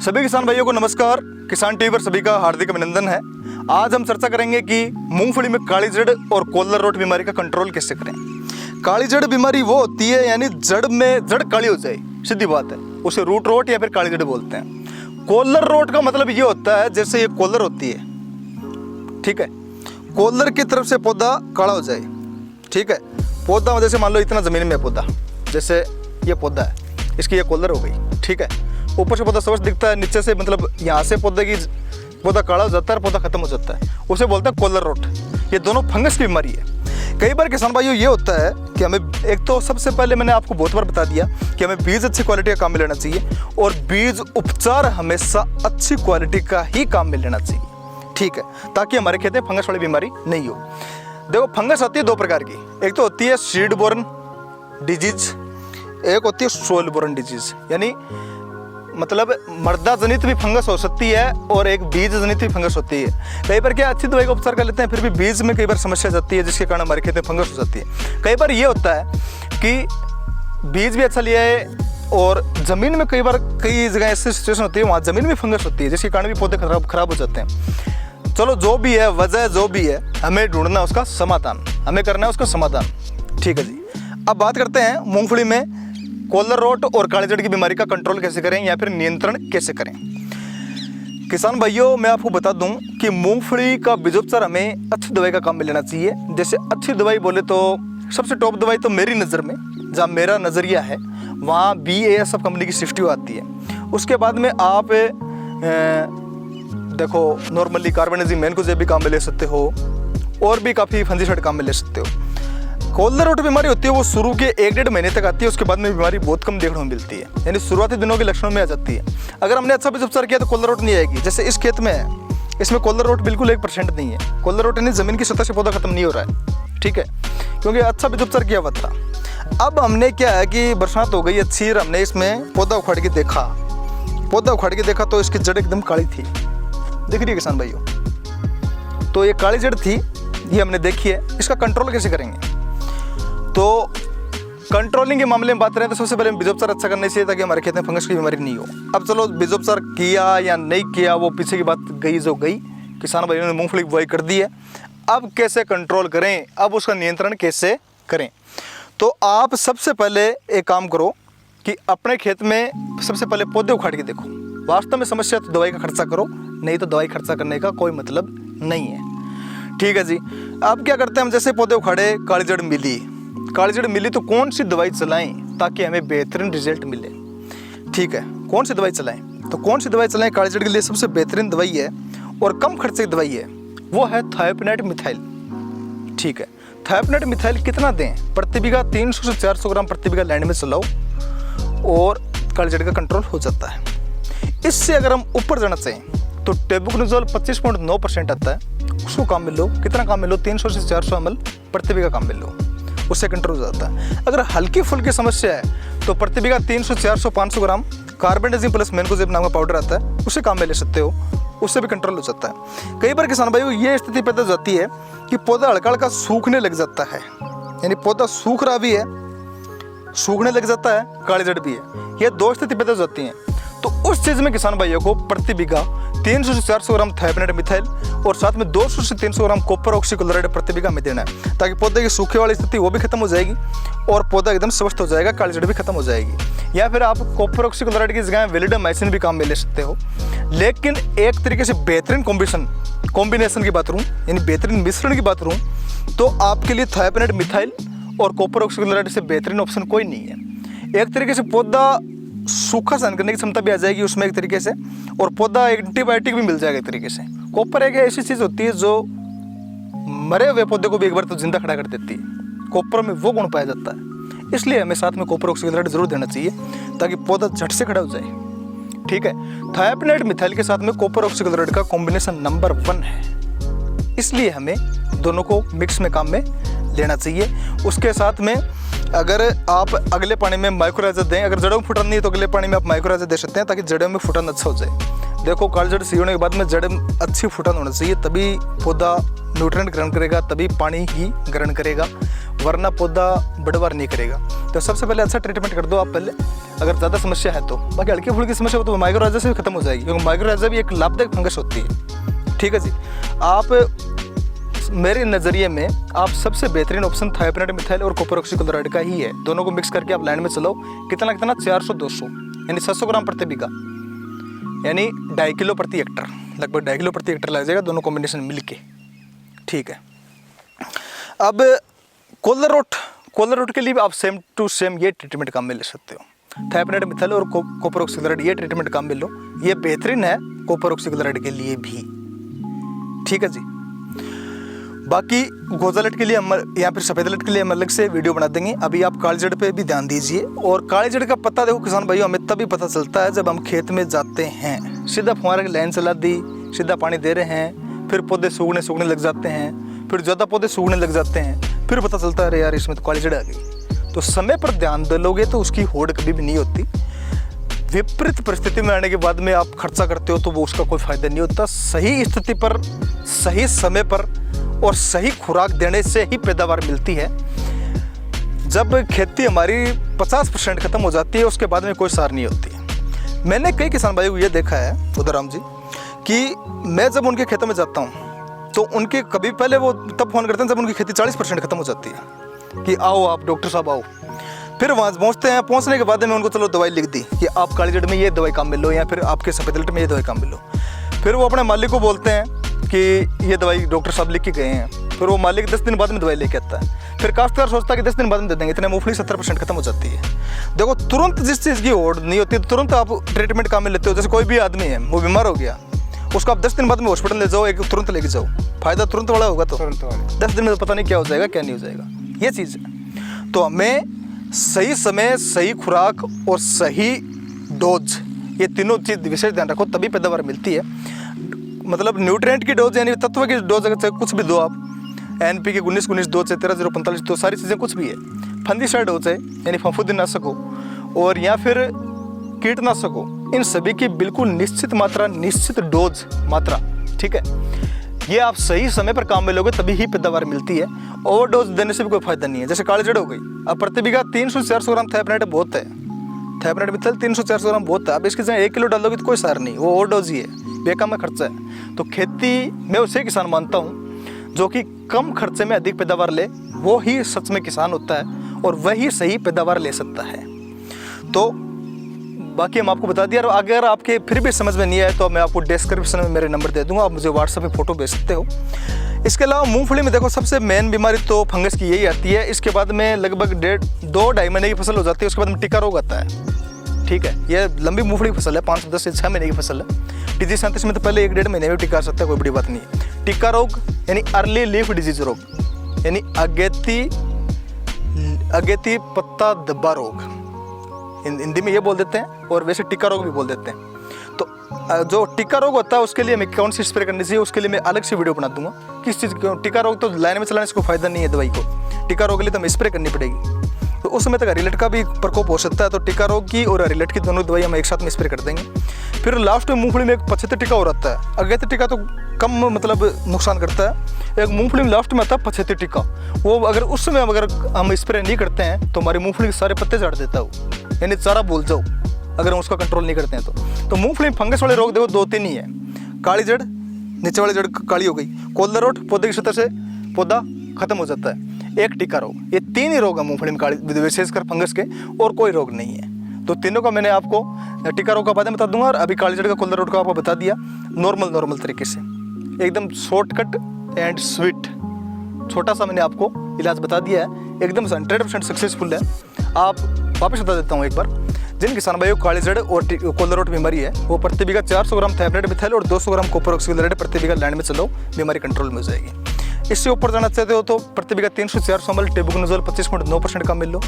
सभी किसान भाइयों को नमस्कार। किसान टीवी पर सभी का हार्दिक अभिनंदन है। आज हम चर्चा करेंगे कि मूंगफली में काली जड़ और कोलर रोट बीमारी का कंट्रोल कैसे करें। काली जड़ बीमारी वो होती है यानी जड़ काली हो जाए, सीधी बात है, उसे रूट रोट या फिर काली जड़ बोलते हैं। कोलर रोट का मतलब ये होता है जैसे ये कोलर होती है, ठीक है, कोलर की तरफ से पौधा काला हो जाए, ठीक है। पौधा जैसे मान लो इतना ज़मीन में पौधा, जैसे ये पौधा है, इसकी ये कोलर हो गई, ठीक है। ऊपर से पौधा स्वस्थ दिखता है, नीचे से मतलब यहाँ से पौधा काला हो जाता है और पौधा खत्म हो जाता है, उसे बोलते हैं कोलर रोट। ये दोनों फंगस की बीमारी है। कई बार किसान भाइयों ये होता है कि हमें एक तो सबसे पहले मैंने आपको बहुत बार बता दिया कि हमें बीज अच्छी क्वालिटी का काम में लेना चाहिए और बीज उपचार हमेशा अच्छी क्वालिटी का ही काम में लेना चाहिए, ठीक है, ताकि हमारे खेत में फंगस वाली बीमारी नहीं हो। देखो फंगस होती है दो प्रकार की, एक तो होती है सीड बोर्न डिजीज, एक होती है सोइल बोर्न डिजीज, यानी मतलब मर्दा जनित भी फंगस हो सकती है और एक बीज जनित भी फंगस होती है। कई बार क्या अच्छी दवाई का उपचार कर लेते हैं, फिर भी बीज में कई बार समस्या जाती है, जिसके कारण हमारे खेत में फंगस हो जाती है। कई बार ये होता है कि बीज भी अच्छा लिया है और ज़मीन में कई बार कई जगह ऐसी सिचुएशन होती है वहाँ ज़मीन में फंगस होती है, जिसके कारण भी पौधे खराब हो जाते हैं। चलो जो भी है, वजह जो भी है, हमें ढूंढना उसका समाधान, हमें करना है उसका समाधान, ठीक है जी। अब बात करते हैं मूंगफली में कोलर रोट और काली जड़ की बीमारी का कंट्रोल कैसे करें या फिर नियंत्रण कैसे करें। किसान भाइयों मैं आपको बता दूं कि मूंगफली का बीजोपचार हमें अच्छी दवाई का काम में लेना चाहिए। जैसे अच्छी दवाई बोले तो सबसे टॉप दवाई तो मेरी नज़र में, जहाँ मेरा नज़रिया है वहाँ BASF कंपनी की सिफ्टियो आती है। उसके बाद में आप देखो नॉर्मली कार्बेंडाजिम मैनकोजेब भी काम में ले सकते हो और भी काफ़ी फंजीसाइड काम में ले सकते हो। कोलर रोट बीमारी होती है वो शुरू के 1-1.5 महीने तक आती है, उसके बाद में बीमारी बहुत कम देखने को मिलती है, यानी शुरुआती दिनों के लक्षणों में आ जाती है। अगर हमने अच्छा बीज उपचार किया तो कोलर रोट नहीं आएगी। जैसे इस खेत में है, इसमें कोलर रोट बिल्कुल 1% नहीं है। कोलर रोट यानी ज़मीन की सतह से पौधा खत्म नहीं हो रहा है, ठीक है, क्योंकि अच्छा बीज उपचार किया हुआ था। अब हमने क्या है कि बरसात हो गई अच्छी और हमने इसमें पौधा उखाड़ के देखा तो इसकी जड़ एकदम काली थी, दिख रही है किसान भाइयों। तो ये काली जड़ थी, ये हमने देखी है। इसका कंट्रोल कैसे करेंगे? तो कंट्रोलिंग के मामले में बात करें तो सबसे पहले बीजोपचार अच्छा करना चाहिए ताकि हमारे खेत में फंगस की बीमारी नहीं हो। अब चलो बीजोपचार किया या नहीं किया वो पीछे की बात गई जो गई, किसान भाइयों ने मूंगफली की बुआई कर दी है। अब कैसे कंट्रोल करें, अब उसका नियंत्रण कैसे करें? तो आप सबसे पहले एक काम करो कि अपने खेत में सबसे पहले पौधे उखाड़ के देखो। वास्तव में समस्या तो दवाई का खर्चा करो, नहीं तो दवाई खर्चा करने का कोई मतलब नहीं है, ठीक है जी। अब क्या करते हैं हम, जैसे पौधे उखाड़े, काली जड़ मिली तो कौन सी दवाई चलाएं ताकि हमें बेहतरीन रिजल्ट मिले, ठीक है। कौन सी दवाई चलाएं? तो कौन सी दवाई चलाएं काली जड़ के लिए सबसे बेहतरीन दवाई है और कम खर्चे की दवाई है, वो है थायोपिनेट मिथाइल, ठीक है। थायोपिनेट मिथाइल कितना दें? प्रति बीघा 300 से 400 ग्राम प्रति बीघा लैंड में चलाओ और काली जड़ का कंट्रोल हो जाता है। इससे अगर हम ऊपर जाना चाहें तो टेबुकोनिजोल 25.9% आता है, उसको काम में लो। कितना काम में लो? 300 से 400 ml प्रति बीघा काम में लो, उससे कंट्रोल हो जाता है। अगर हल्की फुल्की समस्या है तो प्रति बीघा 300, 400, 500 ग्राम कार्बेंडाजिम प्लस मैनकोजेब नाम का पाउडर आता है, उसे काम में ले सकते हो, उससे भी कंट्रोल हो जाता है। कई बार किसान भाइयों ये स्थिति पैदा हो जाती है कि पौधा हल्का हल्का सूखने लग जाता है, यानी पौधा सूख रहा भी है, सूखने लग जाता है, काली जड़ भी है। ये दो स्थिति पैदा हो जाती हैं। तो उस चीज़ में किसान भाइयों को प्रति बीघा 300 से 400 ग्राम थायोपिनेट मिथाइल और साथ में 200 से 300 ग्राम कॉपर ऑक्सीक्लोराइड प्रति बीघा में देना है, ताकि पौधे की सूखे वाली स्थिति वो भी खत्म हो जाएगी और पौधा एकदम स्वस्थ हो जाएगा, काली जड़ भी खत्म हो जाएगी। या फिर आप कॉपर ऑक्सीक्लोराइड की जगह वेलिडामाइसिन भी काम में ले सकते हो। लेकिन एक तरीके से बेहतरीन कॉम्बिनेशन की बात करूँ, यानी बेहतरीन मिश्रण की बात करूँ, तो आपके लिए थायोपिनेट मिथाइल और कॉपर ऑक्सीक्लोराइड से बेहतरीन ऑप्शन कोई नहीं है। एक तरीके से पौधा सूखा सहन करने की क्षमता भी आ जाएगी उसमें एक तरीके से, और पौधा एंटीबायोटिक भी मिल जाएगा एक तरीके से। कॉपर एक ऐसी चीज़ होती है जो मरे हुए पौधे को भी एक बार तो जिंदा खड़ा कर देती है। कॉपर में वो गुण पाया जाता है, इसलिए हमें साथ में कॉपर ऑक्सीक्लोराइड जरूर देना चाहिए ताकि पौधा झट से खड़ा हो जाए, ठीक है। थायोपिनेट मिथाइल के साथ में कॉपर ऑक्सीक्लोराइड का कॉम्बिनेशन नंबर 1 है, इसलिए हमें दोनों को मिक्स में काम में लेना चाहिए। उसके साथ में अगर आप अगले पानी में माइक्रोराइजा दें, अगर जड़ों में फुटान नहीं है तो अगले पानी में आप माइक्रोराइजा दे सकते हैं ताकि जड़ों में फुटान अच्छा हो जाए। देखो काली जड़ सही होने के बाद में जड़ में अच्छी फुटान होना चाहिए, तभी पौधा न्यूट्रिएंट ग्रहण करेगा, तभी पानी ही ग्रहण करेगा, वरना पौधा बढ़वार नहीं करेगा। तो सबसे पहले अच्छा ट्रीटमेंट कर दो आप पहले, अगर ज़्यादा समस्या है तो। बाकी हल्की फुल्की समस्या हो तो माइक्रोराइजा से भी खत्म हो जाएगी, क्योंकि माइक्रोराइजा भी एक लाभदायक फंगस होती है। ठीक है जी। आप मेरे नज़रिए में आप सबसे बेहतरीन ऑप्शन थायोपेनाइड मिथाइल और कॉपर ऑक्सीक्लोराइड का ही है। दोनों को मिक्स करके आप लाइन में चलाओ। कितना 400-200 यानी 700 ग्राम प्रति बीघा, यानी 2.5 किलो प्रति हेक्टर, लगभग 2.5 किलो प्रति हेक्टर लग जाएगा दोनों कॉम्बिनेशन मिलके। ठीक है। अब कोलर रोट के लिए भी आप सेम टू सेम ये ट्रीटमेंट काम में ले सकते हो। थायोपेनाइड मिथाइल और कॉपर ऑक्सीक्लोराइड ये ट्रीटमेंट काम में लो, ये बेहतरीन है कॉपर ऑक्सीक्लोराइड के लिए भी। ठीक है जी। बाकी गोजालट के लिए हम या फिर सफ़ेद लट के लिए हम अलग से वीडियो बना देंगे। अभी आप काली जड़ पे भी ध्यान दीजिए। और काली जड़ का पत्ता देखो किसान भाइयों, हमें तभी पता चलता है जब हम खेत में जाते हैं, सीधा फुहारा की लाइन चला दी, सीधा पानी दे रहे हैं, फिर पौधे सूखने लग जाते हैं, फिर ज़्यादा पौधे सूखने लग जाते हैं, फिर पता चलता है अरे यार इसमें तो काली जड़ आ गई। तो समय पर ध्यान दोगे तो उसकी होड़ कभी भी नहीं होती। विपरीत परिस्थिति में आने के बाद में आप खर्चा करते हो तो वो उसका कोई फायदा नहीं होता। सही स्थिति पर, सही समय पर और सही खुराक देने से ही पैदावार मिलती है। जब खेती हमारी 50% खत्म हो जाती है उसके बाद में कोई सार नहीं होती है। मैंने कई किसान भाइयों को ये देखा है उदयराम जी कि मैं जब उनके खेतों में जाता हूँ तो उनके कभी पहले वो तब फ़ोन करते हैं जब उनकी खेती 40% खत्म हो जाती है कि आओ आप डॉक्टर साहब आओ। फिर वहाँ पहुँचते हैं, पहुँचने के बाद में उनको चलो दवाई लिख दी कि आप काली जड़ में ये दवाई काम मिल लो या फिर आपके सफ़ेद लट में ये दवाई काम मिल लो। फिर वो अपने मालिक को बोलते हैं कि ये दवाई डॉक्टर साहब लिख के गए हैं। फिर वो मालिक 10 दिन बाद में दवाई लेके आता है। फिर काश्तकार सोचता है कि 10 दिन बाद में दे देंगे, इतने मूंगफली 70% खत्म हो जाती है। देखो तुरंत जिस चीज़ की होड़ नहीं होती तो तुरंत आप ट्रीटमेंट काम में लेते हो। जैसे कोई भी आदमी है वो बीमार हो गया, उसको आप 10 दिन बाद में हॉस्पिटल ले जाओ, एक तुरंत लेके जाओ, फायदा तुरंत वाला होगा। तो 10 दिन में तो पता नहीं क्या हो जाएगा क्या नहीं हो जाएगा, ये चीज़ है। तो हमें सही समय, सही खुराक और सही डोज, ये तीनों चीज़ विशेष ध्यान रखो, तभी पैदावार मिलती है। मतलब न्यूट्रिएंट की डोज यानी तत्व की डोज अगर चाहे कुछ भी दो आप, NP की 19-19 डोज है, 13-0-45 तो सारी चीज़ें कुछ भी है। फंगिसाइड डोज है यानी फफूंदीनाशक हो और या फिर कीटनाशक हो, इन सभी की बिल्कुल निश्चित मात्रा, निश्चित डोज मात्रा। ठीक है, ये आप सही समय पर काम में लोगे तभी ही पैदावार मिलती है। ओवर डोज देने से भी कोई फायदा नहीं है। जैसे काली जड़ हो गई, अब प्रति बीघा 300-400 ग्राम थायोपेनाइड बहुत है, थायोपेनाइड मिथाइल 300-400 ग्राम बहुत है। अब इसके जगह 1 किलो डालोगे तो कोई सार नहीं, वो ओवर डोज ही है, बेकाम में खर्चा है। तो खेती मैं उसे किसान मानता हूँ जो कि कम खर्चे में अधिक पैदावार ले, वो ही सच में किसान होता है और वही सही पैदावार ले सकता है। तो बाकी हम आपको बता दिया। और अगर आपके फिर भी समझ में नहीं आए तो मैं आपको डिस्क्रिप्शन में मेरे नंबर दे दूंगा, आप मुझे व्हाट्सएप पे फ़ोटो भेज सकते हो। इसके अलावा मूंगफली में देखो सबसे मेन बीमारी तो फंगस की यही आती है। इसके बाद में लगभग 2-2.5 महीने की फसल हो जाती है, उसके बाद में टिक्का रोग आता है। ठीक है, ये लंबी मूंगफली की फसल है, 5-10 से 6 महीने की फसल है। TG37 में तो पहले 1-1.5 महीने में टिक्का आ सकता है, कोई बड़ी बात नहीं है। टिक्का रोग यानी अर्ली लीफ डिजीज रोग, यानी अगेती पत्ता धब्बा रोग, हिंदी में ये बोल देते हैं और वैसे टिक्का रोग भी बोल देते हैं। तो जो टिक्का रोग होता है उसके लिए हमें कौन सी स्प्रे करनी चाहिए, उसके लिए मैं अलग से वीडियो बना दूंगा। किस चीज़ की टिक्का रोग तो लाइन में चलाने से कोई फायदा नहीं है दवाई को, टिक्का रोग के लिए तो हमें स्प्रे करनी पड़ेगी। तो उस समय तक हरीलट का भी प्रकोप हो सकता है, तो टिक्का रोग की और हरीलट की दोनों दवाई हम एक साथ में स्प्रे कर देंगे। फिर लास्ट में मूंगफली में एक 75 टिक्का हो रहता है। अगेती टिक्का तो कम मतलब नुकसान करता है, एक मूंगफली में लास्ट में आता है 75 टिक्का। वो अगर उस समय अगर हम स्प्रे नहीं करते हैं तो हमारी मूंगफली के सारे पत्ते झाड़ देता है वो, यानी चारा भूल जाओ अगर हम उसका कंट्रोल नहीं करते हैं तो मूंगफली में फंगस वाले रोग देखो 2-3 ही है। काली जड़, नीचे वाली जड़ काली हो गई, कोल्लर रोट, पौधे की सतह से पौधा खत्म हो जाता है, एक टिक्का रोग, ये 3 ही रोग है मूंगफली में काली, विशेषकर फंगस के, और कोई रोग नहीं है। तो तीनों का मैंने आपको टिक्का रोग का बाद में बता दूंगा और अभी काली जड़ का, कोल्लर रोट का आपको बता दिया नॉर्मल तरीके से, एकदम शॉर्टकट एंड स्वीट, छोटा सा मैंने आपको इलाज बता दिया है, एकदम 100% सक्सेसफुल है। आप वापस बता देता हूँ एक बार, जिन किसान भाइयों को काली जड़ और कोल्लर रोट बीमारी है वो प्रति बीघा 400 ग्राम थायोपेनाइड मिथाइल और 200 ग्राम कॉपर ऑक्सीक्लोराइड प्रति बीघा लैंड में चलो, बीमारी कंट्रोल में हो जाएगी। इससे ऊपर जाना चाहते हो तो प्रति बीघा 300-400 ml टेबुकोनाजोल 25.9% का मिल लो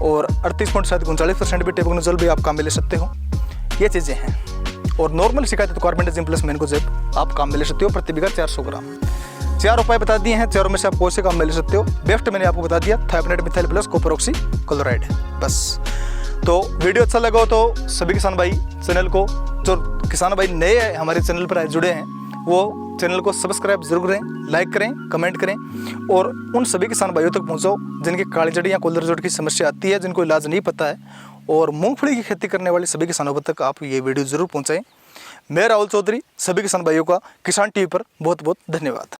और 38.39% भी टेबुकोनाजोल भी आप काम में ले सकते हो। ये चीज़ें हैं। और नॉर्मल शिकायत तो कार्बेंडाजिम प्लस मैनकोजेब आप काम में ले सकते हो प्रति बीघा 400 ग्राम। 4 उपाय बता दिए हैं, चारों में से आप कौन से काम में ले सकते हो। बेस्ट मैंने आपको बता दिया थायोपेनाइड मिथाइल प्लस कॉपर ऑक्सीक्लोराइड, बस। तो वीडियो अच्छा लगा हो तो सभी किसान भाई चैनल को, जो किसान भाई नए हमारे चैनल पर जुड़े हैं वो चैनल को सब्सक्राइब जरूर करें, लाइक करें, कमेंट करें और उन सभी किसान भाइयों तक पहुंचाओ जिनकी काली जड़ी या कोल्लर जोड़ की समस्या आती है, जिनको इलाज नहीं पता है। और मूंगफली की खेती करने वाले सभी किसानों तक आप ये वीडियो जरूर पहुंचाएं। मैं राहुल चौधरी, सभी किसान भाइयों का किसान टीवी पर बहुत बहुत धन्यवाद।